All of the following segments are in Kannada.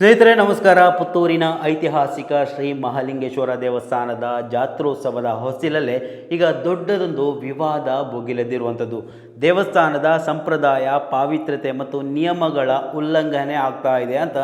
ಸ್ನೇಹಿತರೆ ನಮಸ್ಕಾರ. ಪುತ್ತೂರಿನ ಐತಿಹಾಸಿಕ ಶ್ರೀ ಮಹಾಲಿಂಗೇಶ್ವರ ದೇವಸ್ಥಾನದ ಜಾತ್ರೋತ್ಸವದ ಹೊಸ್ತಿಲಲ್ಲೇ ಈಗ ದೊಡ್ಡದೊಂದು ವಿವಾದ ಭುಗಿಲೆದ್ದಿರುವಂಥದ್ದು. ದೇವಸ್ಥಾನದ ಸಂಪ್ರದಾಯ, ಪಾವಿತ್ರ್ಯತೆ ಮತ್ತು ನಿಯಮಗಳ ಉಲ್ಲಂಘನೆ ಆಗ್ತಾ ಇದೆ ಅಂತ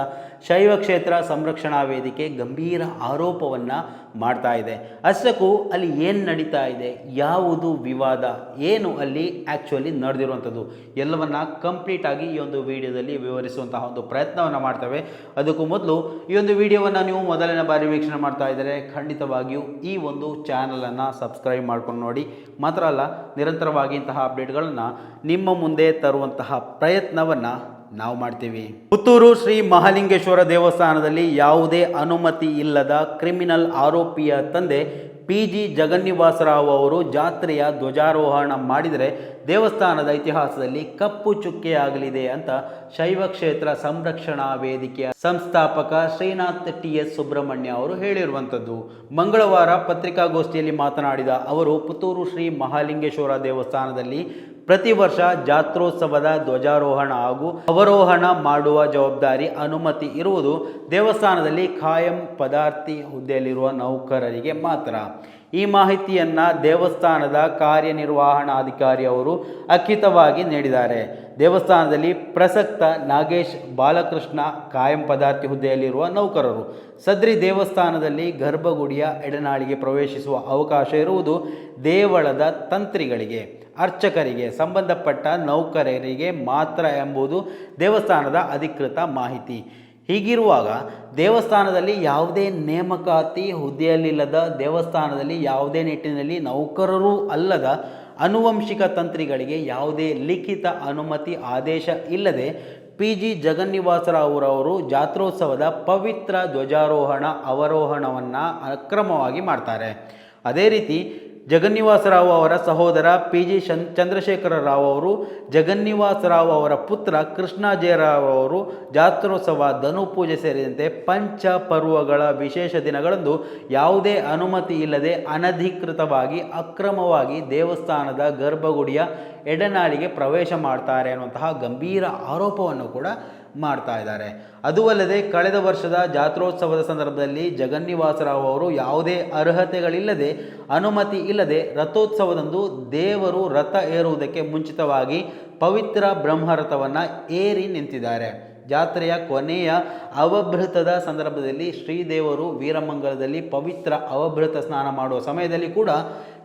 ಶೈವ ಕ್ಷೇತ್ರ ಸಂರಕ್ಷಣಾ ವೇದಿಕೆ ಗಂಭೀರ ಆರೋಪವನ್ನು ಮಾಡ್ತಾ ಇದೆ. ಅಷ್ಟಕ್ಕೂ ಅಲ್ಲಿ ಏನು ನಡೀತಾ ಇದೆ, ಯಾವುದು ವಿವಾದ, ಏನು ಅಲ್ಲಿ ಆ್ಯಕ್ಚುಲಿ ನಡೆದಿರುವಂಥದ್ದು ಎಲ್ಲವನ್ನ ಕಂಪ್ಲೀಟಾಗಿ ಈ ಒಂದು ವಿಡಿಯೋದಲ್ಲಿ ವಿವರಿಸುವಂತಹ ಒಂದು ಪ್ರಯತ್ನವನ್ನು ಮಾಡ್ತೇವೆ. ಅದಕ್ಕೂ ಮೊದಲು ಈ ಒಂದು ವಿಡಿಯೋವನ್ನು ನೀವು ಮೊದಲನೇ ಬಾರಿ ವೀಕ್ಷಣೆ ಮಾಡ್ತಾ ಇದ್ದರೆ ಖಂಡಿತವಾಗಿಯೂ ಈ ಒಂದು ಚಾನಲನ್ನು ಸಬ್ಸ್ಕ್ರೈಬ್ ಮಾಡ್ಕೊಂಡು ನೋಡಿ. ಮಾತ್ರ ಅಲ್ಲ, ನಿರಂತರವಾಗಿ ಇಂತಹ ಅಪ್ಡೇಟ್ಗಳನ್ನು ನಿಮ್ಮ ಮುಂದೆ ತರುವಂತಹ ಪ್ರಯತ್ನವನ್ನು ನಾವು ಮಾಡ್ತೀವಿ. ಪುತ್ತೂರು ಶ್ರೀ ಮಹಾಲಿಂಗೇಶ್ವರ ದೇವಸ್ಥಾನದಲ್ಲಿ ಯಾವುದೇ ಅನುಮತಿ ಇಲ್ಲದ ಕ್ರಿಮಿನಲ್ ಆರೋಪಿಯ ತಂದೆ PG ಜಗನ್ನಿವಾಸರಾವ್ ಅವರು ಜಾತ್ರೆಯ ಧ್ವಜಾರೋಹಣ ಮಾಡಿದರೆ ದೇವಸ್ಥಾನದ ಇತಿಹಾಸದಲ್ಲಿ ಕಪ್ಪು ಚುಕ್ಕೆಯಾಗಲಿದೆ ಅಂತ ಶೈವ ಕ್ಷೇತ್ರ ಸಂರಕ್ಷಣಾ ವೇದಿಕೆಯ ಸಂಸ್ಥಾಪಕ ಶ್ರೀನಾಥ್ TS ಸುಬ್ರಹ್ಮಣ್ಯ ಅವರು ಹೇಳಿರುವಂಥದ್ದು. ಮಂಗಳವಾರ ಪತ್ರಿಕಾಗೋಷ್ಠಿಯಲ್ಲಿ ಮಾತನಾಡಿದ ಅವರು, ಪುತ್ತೂರು ಶ್ರೀ ಮಹಾಲಿಂಗೇಶ್ವರ ದೇವಸ್ಥಾನದಲ್ಲಿ ಪ್ರತಿ ವರ್ಷ ಜಾತ್ರೋತ್ಸವದ ಧ್ವಜಾರೋಹಣ ಹಾಗೂ ಅವರೋಹಣ ಮಾಡುವ ಜವಾಬ್ದಾರಿ, ಅನುಮತಿ ಇರುವುದು ದೇವಸ್ಥಾನದಲ್ಲಿ ಖಾಯಂ ಪದಾರ್ಥಿ ಹುದ್ದೆಯಲ್ಲಿರುವ ನೌಕರರಿಗೆ ಮಾತ್ರ. ಈ ಮಾಹಿತಿಯನ್ನು ದೇವಸ್ಥಾನದ ಕಾರ್ಯನಿರ್ವಹಣಾಧಿಕಾರಿ ಅವರು ಅಖಿತವಾಗಿ ನೀಡಿದ್ದಾರೆ. ದೇವಸ್ಥಾನದಲ್ಲಿ ಪ್ರಸಕ್ತ ನಾಗೇಶ್ ಬಾಲಕೃಷ್ಣ ಕಾಯಂ ಪದಾರ್ಥಿ ಹುದ್ದೆಯಲ್ಲಿರುವ ನೌಕರರು. ಸದ್ರಿ ದೇವಸ್ಥಾನದಲ್ಲಿ ಗರ್ಭಗುಡಿಯ ಎಡನಾಳಿಗೆ ಪ್ರವೇಶಿಸುವ ಅವಕಾಶ ಇರುವುದು ದೇವಳದ ತಂತ್ರಿಗಳಿಗೆ, ಅರ್ಚಕರಿಗೆ, ಸಂಬಂಧಪಟ್ಟ ನೌಕರರಿಗೆ ಮಾತ್ರ ಎಂಬುದು ದೇವಸ್ಥಾನದ ಅಧಿಕೃತ ಮಾಹಿತಿ. ಹೀಗಿರುವಾಗ ದೇವಸ್ಥಾನದಲ್ಲಿ ಯಾವುದೇ ನೇಮಕಾತಿ ಹುದ್ದೆಯಲ್ಲಿಲ್ಲದ, ದೇವಸ್ಥಾನದಲ್ಲಿ ಯಾವುದೇ ನಿಟ್ಟಿನಲ್ಲಿ ನೌಕರರೂ ಅಲ್ಲದ ಆನುವಂಶಿಕ ತಂತ್ರಿಗಳಿಗೆ ಯಾವುದೇ ಲಿಖಿತ ಅನುಮತಿ ಆದೇಶ ಇಲ್ಲದೆ PG ಜಗನ್ನಿವಾಸರಾವ್ ಅವರು ಜಾತ್ರೋತ್ಸವದ ಪವಿತ್ರ ಧ್ವಜಾರೋಹಣ ಅವರೋಹಣವನ್ನು ಅಕ್ರಮವಾಗಿ ಮಾಡ್ತಾರೆ. ಅದೇ ರೀತಿ ಜಗನ್ನಿವಾಸರಾವ್ ಅವರ ಸಹೋದರ PG ಚಂದ್ರಶೇಖರ ರಾವ್ ಅವರು, ಜಗನ್ನಿವಾಸರಾವ್ ಅವರ ಪುತ್ರ ಕೃಷ್ಣಾಜಯರಾವ್ ಅವರು ಜಾತ್ರೋತ್ಸವ, ಧನುಪೂಜೆ ಸೇರಿದಂತೆ ಪಂಚ ಪರ್ವಗಳ ವಿಶೇಷ ದಿನಗಳಂದು ಯಾವುದೇ ಅನುಮತಿ ಇಲ್ಲದೆ ಅನಧಿಕೃತವಾಗಿ ಅಕ್ರಮವಾಗಿ ದೇವಸ್ಥಾನದ ಗರ್ಭಗುಡಿಯ ಎಡನಾಳಿಗೆ ಪ್ರವೇಶ ಮಾಡ್ತಾರೆ ಅನ್ನುವಂತಹ ಗಂಭೀರ ಆರೋಪವನ್ನು ಕೂಡ ಮಾಡ್ತಾ ಇದ್ದಾರೆ. ಅದೂ ಅಲ್ಲದೆ ಕಳೆದ ವರ್ಷದ ಜಾತ್ರೋತ್ಸವದ ಸಂದರ್ಭದಲ್ಲಿ ಜಗನ್ನಿವಾಸರಾವ್ ಅವರು ಯಾವುದೇ ಅರ್ಹತೆಗಳಿಲ್ಲದೆ, ಅನುಮತಿ ಇಲ್ಲದೆ ರಥೋತ್ಸವದಂದು ದೇವರು ರಥ ಏರುವುದಕ್ಕೆ ಮುಂಚಿತವಾಗಿ ಪವಿತ್ರ ಬ್ರಹ್ಮರಥವನ್ನು ಏರಿ ನಿಂತಿದ್ದಾರೆ. ಜಾತ್ರೆಯ ಕೊನೆಯ ಅವಭೃತದ ಸಂದರ್ಭದಲ್ಲಿ ಶ್ರೀದೇವರು ವೀರಮಂಗಲದಲ್ಲಿ ಪವಿತ್ರ ಅವಭೃತ ಸ್ನಾನ ಮಾಡುವ ಸಮಯದಲ್ಲಿ ಕೂಡ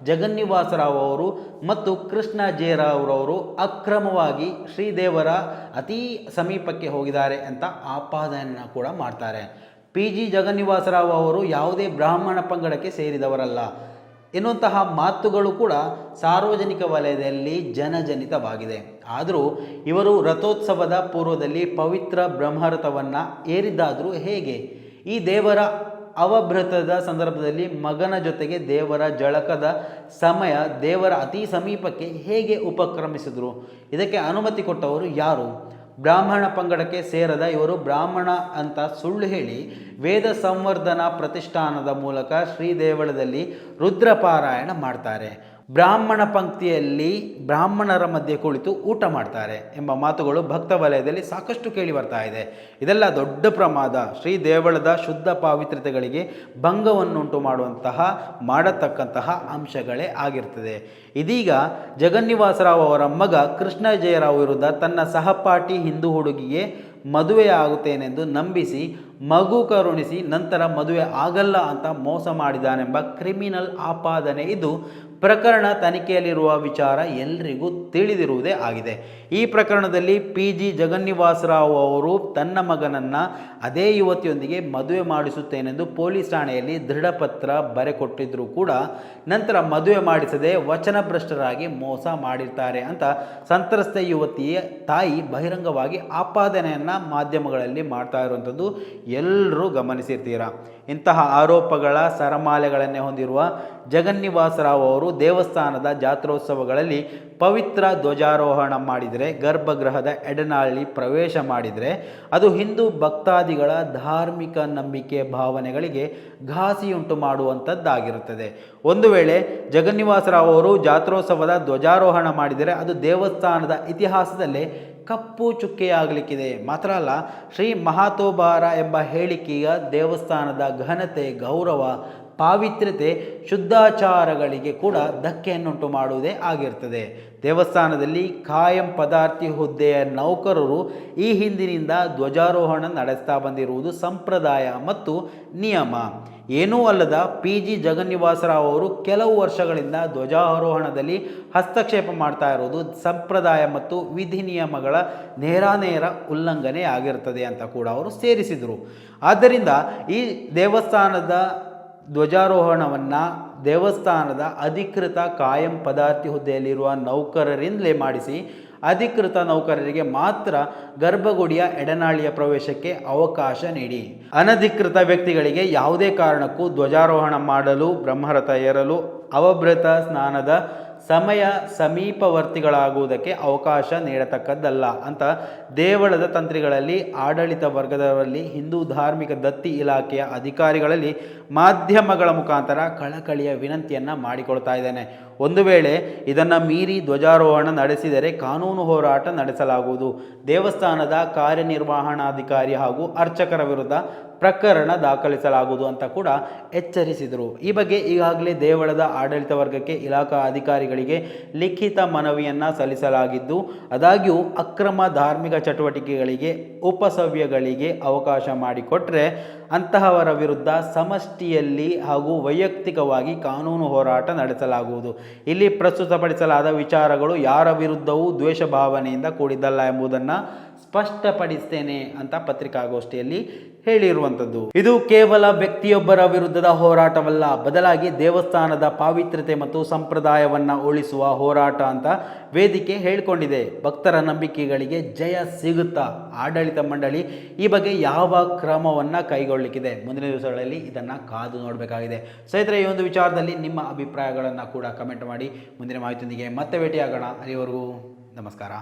ಜಗನ್ನಿವಾಸರಾವ್ ಅವರು ಮತ್ತು ಕೃಷ್ಣಾಜಯರಾವ್ರವರು ಅಕ್ರಮವಾಗಿ ಶ್ರೀದೇವರ ಅತೀ ಸಮೀಪಕ್ಕೆ ಹೋಗಿದ್ದಾರೆ ಅಂತ ಆಪಾದನೆಯನ್ನು ಕೂಡ ಮಾಡ್ತಾರೆ. PG ಜಗನ್ನಿವಾಸರಾವ್ ಅವರು ಯಾವುದೇ ಬ್ರಾಹ್ಮಣ ಪಂಗಡಕ್ಕೆ ಸೇರಿದವರಲ್ಲ ಎನ್ನುವಂತಹ ಮಾತುಗಳು ಕೂಡ ಸಾರ್ವಜನಿಕ ವಲಯದಲ್ಲಿ ಜನಜನಿತವಾಗಿದೆ. ಆದರೂ ಇವರು ರಥೋತ್ಸವದ ಪೂರ್ವದಲ್ಲಿ ಪವಿತ್ರ ಬ್ರಹ್ಮರಥವನ್ನು ಏರಿದ್ದಾದರೂ ಹೇಗೆ? ಈ ದೇವರ ಅವಭೃತದ ಸಂದರ್ಭದಲ್ಲಿ ಮಗನ ಜೊತೆಗೆ ದೇವರ ಜಳಕದ ಸಮಯ ದೇವರ ಅತಿ ಸಮೀಪಕ್ಕೆ ಹೇಗೆ ಉಪಕ್ರಮಿಸಿದ್ರು? ಇದಕ್ಕೆ ಅನುಮತಿ ಕೊಟ್ಟವರು ಯಾರು? ಬ್ರಾಹ್ಮಣ ಪಂಗಡಕ್ಕೆ ಸೇರದ ಇವರು ಬ್ರಾಹ್ಮಣ ಅಂತ ಸುಳ್ಳು ಹೇಳಿ ವೇದ ಸಂವರ್ಧನಾ ಪ್ರತಿಷ್ಠಾನದ ಮೂಲಕ ಶ್ರೀದೇವಳದಲ್ಲಿ ರುದ್ರಪಾರಾಯಣ ಮಾಡ್ತಾರೆ. ಬ್ರಾಹ್ಮಣ ಪಂಕ್ತಿಯಲ್ಲಿ ಬ್ರಾಹ್ಮಣರ ಮಧ್ಯೆ ಕುಳಿತು ಊಟ ಮಾಡ್ತಾರೆ ಎಂಬ ಮಾತುಗಳು ಭಕ್ತ ವಲಯದಲ್ಲಿ ಸಾಕಷ್ಟು ಕೇಳಿ ಬರ್ತಾ ಇದೆ. ಇದೆಲ್ಲ ದೊಡ್ಡ ಪ್ರಮಾದ, ಶ್ರೀ ದೇವಳದ ಶುದ್ಧ ಪಾವಿತ್ರ್ಯತೆಗಳಿಗೆ ಭಂಗವನ್ನುಂಟು ಮಾಡತಕ್ಕಂತಹ ಅಂಶಗಳೇ ಆಗಿರ್ತದೆ. ಇದೀಗ ಜಗನ್ನಿವಾಸರಾವ್ ಅವರ ಮಗ ಕೃಷ್ಣಾಜಯರಾವ್ ವಿರುದ್ಧ ತನ್ನ ಸಹಪಾಠಿ ಹಿಂದೂ ಹುಡುಗಿಗೆ ಮದುವೆಯಾಗುತ್ತೇನೆಂದು ನಂಬಿಸಿ ಮಗು ಕರುಣಿಸಿ ನಂತರ ಮದುವೆ ಆಗಲ್ಲ ಅಂತ ಮೋಸ ಮಾಡಿದಾನೆಂಬ ಕ್ರಿಮಿನಲ್ ಆಪಾದನೆ ಇದು. ಪ್ರಕರಣ ತನಿಖೆಯಲ್ಲಿರುವ ವಿಚಾರ ಎಲ್ರಿಗೂ ತಿಳಿದಿರುವುದೇ ಆಗಿದೆ. ಈ ಪ್ರಕರಣದಲ್ಲಿ PG ಜಗನ್ನಿವಾಸರಾವ್ ಅವರು ತನ್ನ ಮಗನನ್ನು ಅದೇ ಯುವತಿಯೊಂದಿಗೆ ಮದುವೆ ಮಾಡಿಸುತ್ತೇನೆಂದು ಪೊಲೀಸ್ ಠಾಣೆಯಲ್ಲಿ ದೃಢಪತ್ರ ಬರೆಕೊಟ್ಟಿದ್ದರೂ ಕೂಡ ನಂತರ ಮದುವೆ ಮಾಡಿಸದೆ ವಚನಭ್ರಷ್ಟರಾಗಿ ಮೋಸ ಮಾಡಿರ್ತಾರೆ ಅಂತ ಸಂತ್ರಸ್ತ ಯುವತಿಯ ತಾಯಿ ಬಹಿರಂಗವಾಗಿ ಆಪಾದನೆಯನ್ನು ಮಾಧ್ಯಮಗಳಲ್ಲಿ ಮಾಡ್ತಾ ಇರುವಂಥದ್ದು ಎಲ್ಲರೂ ಗಮನಿಸಿರ್ತೀರ. ಇಂತಹ ಆರೋಪಗಳ ಸರಮಾಲೆಗಳನ್ನೇ ಹೊಂದಿರುವ ಜಗನ್ನಿವಾಸರಾವ್ ಅವರು ದೇವಸ್ಥಾನದ ಜಾತ್ರೋತ್ಸವಗಳಲ್ಲಿ ಪವಿತ್ರ ಧ್ವಜಾರೋಹಣ ಮಾಡಿದರೆ, ಗರ್ಭಗೃಹದ ಎಡನಾಳಿ ಪ್ರವೇಶ ಮಾಡಿದರೆ ಅದು ಹಿಂದೂ ಭಕ್ತಾದಿಗಳ ಧಾರ್ಮಿಕ ನಂಬಿಕೆ ಭಾವನೆಗಳಿಗೆ ಘಾಸಿಯುಂಟು ಮಾಡುವಂಥದ್ದಾಗಿರುತ್ತದೆ. ಒಂದು ವೇಳೆ ಜಗನ್ನಿವಾಸರಾವ್ ಅವರು ಜಾತ್ರೋತ್ಸವದ ಧ್ವಜಾರೋಹಣ ಮಾಡಿದರೆ ಅದು ದೇವಸ್ಥಾನದ ಇತಿಹಾಸದಲ್ಲೇ ಕಪ್ಪು ಚುಕ್ಕೆಯಾಗಲಿಕ್ಕಿದೆ. ಮಾತ್ರ ಅಲ್ಲ, ಶ್ರೀ ಮಹಾತೋಬಾರ ಎಂಬ ಹೇಳಿಕೆಯ ದೇವಸ್ಥಾನದ ಘನತೆ, ಗೌರವ, ಪಾವಿತ್ರ್ಯತೆ, ಶುದ್ಧಾಚಾರಗಳಿಗೆ ಕೂಡ ಧಕ್ಕೆಯನ್ನುಂಟು ಮಾಡುವುದೇ ಆಗಿರ್ತದೆ. ದೇವಸ್ಥಾನದಲ್ಲಿ ಕಾಯಂ ಪದಾರ್ಥಿ ಹುದ್ದೆಯ ನೌಕರರು ಈ ಹಿಂದಿನಿಂದ ಧ್ವಜಾರೋಹಣ ನಡೆಸ್ತಾ ಬಂದಿರುವುದು ಸಂಪ್ರದಾಯ ಮತ್ತು ನಿಯಮ. ಏನೂ ಅಲ್ಲದ PG ಜಗನ್ನಿವಾಸರಾವ್ ಅವರು ಕೆಲವು ವರ್ಷಗಳಿಂದ ಧ್ವಜಾರೋಹಣದಲ್ಲಿ ಹಸ್ತಕ್ಷೇಪ ಮಾಡ್ತಾ ಇರೋದು ಸಂಪ್ರದಾಯ ಮತ್ತು ವಿಧಿ ನಿಯಮಗಳ ನೇರಾನೇರ ಉಲ್ಲಂಘನೆ ಆಗಿರ್ತದೆ ಅಂತ ಕೂಡ ಅವರು ಸೇರಿಸಿದರು. ಆದ್ದರಿಂದ ಈ ದೇವಸ್ಥಾನದ ಧ್ವಜಾರೋಹಣವನ್ನು ದೇವಸ್ಥಾನದ ಅಧಿಕೃತ ಕಾಯಂ ಪದಾರ್ಥಿ ಹುದ್ದೆಯಲ್ಲಿರುವ ನೌಕರರಿಂದಲೇ ಮಾಡಿಸಿ, ಅಧಿಕೃತ ನೌಕರರಿಗೆ ಮಾತ್ರ ಗರ್ಭಗುಡಿಯ ಎಡನಾಳಿಯ ಪ್ರವೇಶಕ್ಕೆ ಅವಕಾಶ ನೀಡಿ, ಅನಧಿಕೃತ ವ್ಯಕ್ತಿಗಳಿಗೆ ಯಾವುದೇ ಕಾರಣಕ್ಕೂ ಧ್ವಜಾರೋಹಣ ಮಾಡಲು, ಬ್ರಹ್ಮರಥ ಏರಲು, ಅವಭೃತ ಸ್ನಾನದ ಸಮಯ ಸಮೀಪವರ್ತಿಗಳಾಗುವುದಕ್ಕೆ ಅವಕಾಶ ನೀಡತಕ್ಕದ್ದಲ್ಲ ಅಂತ ದೇವಳದ ತಂತ್ರಿಗಳಲ್ಲಿ, ಆಡಳಿತ ವರ್ಗದವರಲ್ಲಿ, ಹಿಂದೂ ಧಾರ್ಮಿಕ ದತ್ತಿ ಇಲಾಖೆಯ ಅಧಿಕಾರಿಗಳಲ್ಲಿ ಮಾಧ್ಯಮಗಳ ಮುಖಾಂತರ ಕಳಕಳಿಯ ವಿನಂತಿಯನ್ನು ಮಾಡಿಕೊಳ್ತಾ ಇದ್ದೇನೆ. ಒಂದು ವೇಳೆ ಇದನ್ನು ಮೀರಿ ಧ್ವಜಾರೋಹಣ ನಡೆಸಿದರೆ ಕಾನೂನು ಹೋರಾಟ ನಡೆಸಲಾಗುವುದು. ದೇವಸ್ಥಾನದ ಕಾರ್ಯನಿರ್ವಹಣಾಧಿಕಾರಿ ಹಾಗೂ ಅರ್ಚಕರ ವಿರುದ್ಧ ಪ್ರಕರಣ ದಾಖಲಿಸಲಾಗುವುದು ಅಂತ ಕೂಡ ಎಚ್ಚರಿಸಿದರು. ಈ ಬಗ್ಗೆ ಈಗಾಗಲೇ ದೇವಳದ ಆಡಳಿತ ವರ್ಗಕ್ಕೆ, ಇಲಾಖಾ ಅಧಿಕಾರಿಗಳಿಗೆ ಲಿಖಿತ ಮನವಿಯನ್ನು ಸಲ್ಲಿಸಲಾಗಿದ್ದು, ಆದಾಗ್ಯೂ ಅಕ್ರಮ ಧಾರ್ಮಿಕ ಚಟುವಟಿಕೆಗಳಿಗೆ, ಉಪಸವ್ಯಗಳಿಗೆ ಅವಕಾಶ ಮಾಡಿಕೊಟ್ರೆ ಅಂತಹವರ ವಿರುದ್ಧ ಸಮಷ್ಟಿಯಲ್ಲಿ ಹಾಗೂ ವೈಯಕ್ತಿಕವಾಗಿ ಕಾನೂನು ಹೋರಾಟ ನಡೆಸಲಾಗುವುದು. ಇಲ್ಲಿ ಪ್ರಸ್ತುತಪಡಿಸಲಾದ ವಿಚಾರಗಳು ಯಾರ ವಿರುದ್ಧವೂ ದ್ವೇಷ ಭಾವನೆಯಿಂದ ಕೂಡಿದ್ದಲ್ಲ ಎಂಬುದನ್ನು ಸ್ಪಷ್ಟಪಡಿಸ್ತೇನೆ ಅಂತ ಪತ್ರಿಕಾಗೋಷ್ಠಿಯಲ್ಲಿ ಹೇಳಿರುವಂಥದ್ದು. ಇದು ಕೇವಲ ವ್ಯಕ್ತಿಯೊಬ್ಬರ ವಿರುದ್ಧದ ಹೋರಾಟವಲ್ಲ, ಬದಲಾಗಿ ದೇವಸ್ಥಾನದ ಪಾವಿತ್ರ್ಯತೆ ಮತ್ತು ಸಂಪ್ರದಾಯವನ್ನು ಉಳಿಸುವ ಹೋರಾಟ ಅಂತ ವೇದಿಕೆ ಹೇಳಿಕೊಂಡಿದೆ. ಭಕ್ತರ ನಂಬಿಕೆಗಳಿಗೆ ಜಯ ಸಿಗುತ್ತಾ? ಆಡಳಿತ ಮಂಡಳಿ ಈ ಬಗ್ಗೆ ಯಾವ ಕ್ರಮವನ್ನು ಕೈಗೊಳ್ಳಲಿಕ್ಕಿದೆ? ಮುಂದಿನ ದಿವಸಗಳಲ್ಲಿ ಇದನ್ನು ಕಾದು ನೋಡಬೇಕಾಗಿದೆ. ಸ್ನೇಹಿತರೆ, ಈ ಒಂದು ವಿಚಾರದಲ್ಲಿ ನಿಮ್ಮ ಅಭಿಪ್ರಾಯಗಳನ್ನು ಕೂಡ ಕಮೆಂಟ್ ಮಾಡಿ. ಮುಂದಿನ ಮಾಹಿತಿಯೊಂದಿಗೆ ಮತ್ತೆ ಭೇಟಿಯಾಗೋಣ. ಅಲ್ಲಿವರೆಗೂ ನಮಸ್ಕಾರ.